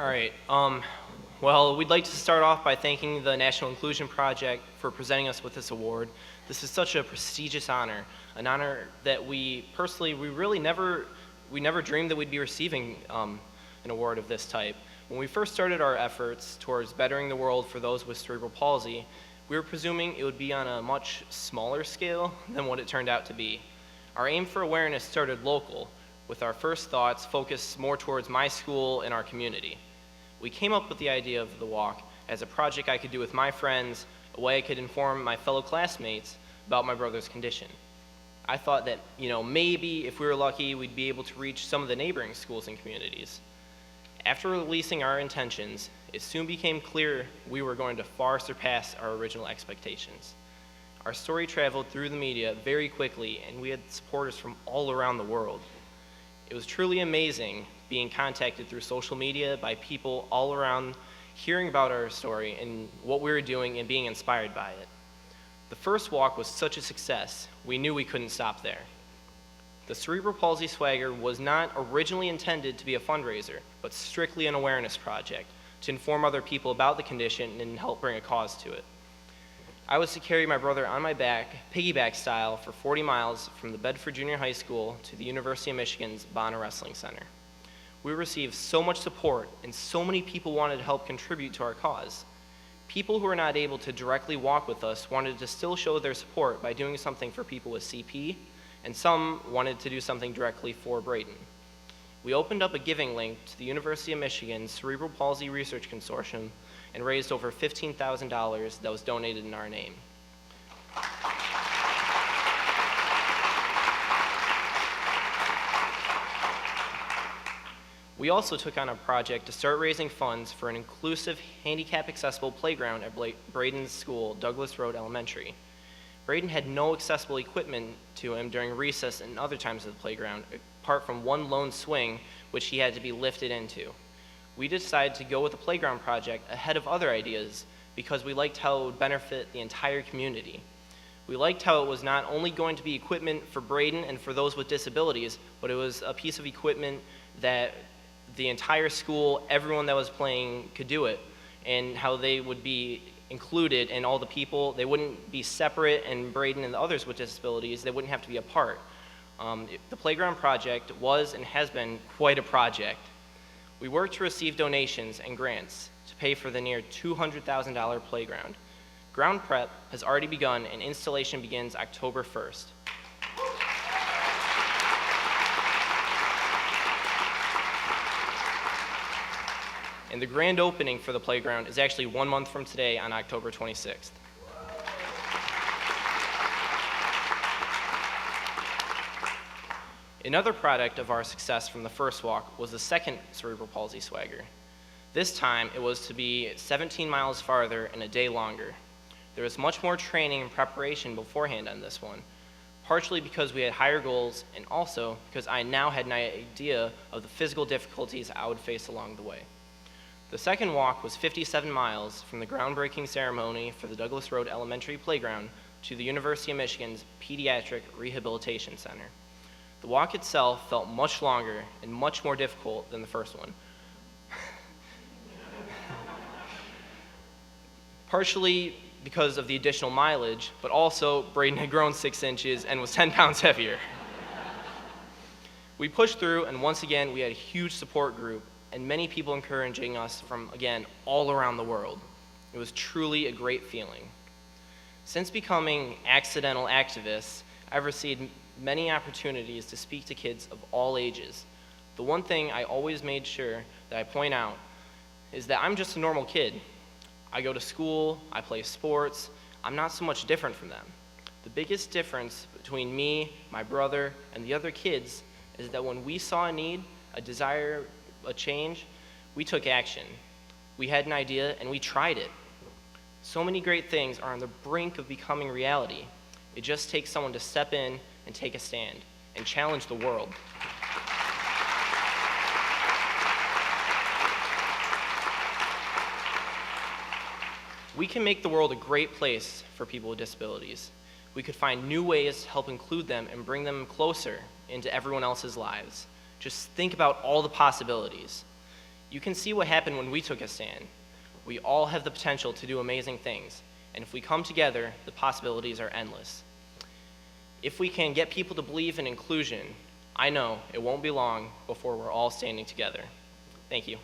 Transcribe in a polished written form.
All right. Well, we'd like to start off by thanking the National Inclusion Project for presenting us with this award. This is such a prestigious honor, an honor that we really never dreamed that we'd be receiving an award of this type. When we first started our efforts towards bettering the world for those with cerebral palsy, we were presuming it would be on a much smaller scale than what it turned out to be. Our aim for awareness started local, with our first thoughts focused more towards my school and our community. We came up with the idea of the walk as a project I could do with my friends, a way I could inform my fellow classmates about my brother's condition. I thought that, maybe if we were lucky, we'd be able to reach some of the neighboring schools and communities. After releasing our intentions, it soon became clear we were going to far surpass our original expectations. Our story traveled through the media very quickly, and we had supporters from all around the world. It was truly amazing being contacted through social media by people all around, hearing about our story and what we were doing and being inspired by it. The first walk was such a success, we knew we couldn't stop there. The Cerebral Palsy Swagger was not originally intended to be a fundraiser, but strictly an awareness project to inform other people about the condition and help bring a cause to it. I was to carry my brother on my back, piggyback style, for 40 miles from the Bedford Junior High School to the University of Michigan's Bonner Wrestling Center. We received so much support, and so many people wanted to help contribute to our cause. People who were not able to directly walk with us wanted to still show their support by doing something for people with CP, and some wanted to do something directly for Braden. We opened up a giving link to the University of Michigan's Cerebral Palsy Research Consortium and raised over $15,000 that was donated in our name. We also took on a project to start raising funds for an inclusive, handicap-accessible playground at Braden's school, Douglas Road Elementary. Braden had no accessible equipment to him during recess and other times of the playground, apart from one lone swing, which he had to be lifted into. We decided to go with the playground project ahead of other ideas because we liked how it would benefit the entire community. We liked how it was not only going to be equipment for Braden and for those with disabilities, but it was a piece of equipment that the entire school, everyone that was playing could do it, and how they would be included, and all the people, they wouldn't be separate, and Braden and the others with disabilities, they wouldn't have to be apart. The playground project was and has been quite a project. We worked to receive donations and grants to pay for the near $200,000 playground. Ground prep has already begun, and installation begins October 1st. And the grand opening for the playground is actually 1 month from today on October 26th. Another product of our success from the first walk was the second Cerebral Palsy Swagger. This time, it was to be 17 miles farther and a day longer. There was much more training and preparation beforehand on this one, partially because we had higher goals, and also because I now had an idea of the physical difficulties I would face along the way. The second walk was 57 miles from the groundbreaking ceremony for the Douglas Road Elementary Playground to the University of Michigan's Pediatric Rehabilitation Center. The walk itself felt much longer and much more difficult than the first one. Partially because of the additional mileage, but also Braden had grown 6 inches and was 10 pounds heavier. We pushed through, and once again, we had a huge support group and many people encouraging us from, again, all around the world. It was truly a great feeling. Since becoming accidental activists, I've received many opportunities to speak to kids of all ages. The one thing I always made sure that I point out is that I'm just a normal kid. I go to school, I play sports, I'm not so much different from them. The biggest difference between me, my brother, and the other kids is that when we saw a need, a desire, a change, we took action. We had an idea and we tried it. So many great things are on the brink of becoming reality. It just takes someone to step in and take a stand and challenge the world. We can make the world a great place for people with disabilities. We could find new ways to help include them and bring them closer into everyone else's lives. Just think about all the possibilities. You can see what happened when we took a stand. We all have the potential to do amazing things, and if we come together, the possibilities are endless. If we can get people to believe in inclusion, I know it won't be long before we're all standing together. Thank you.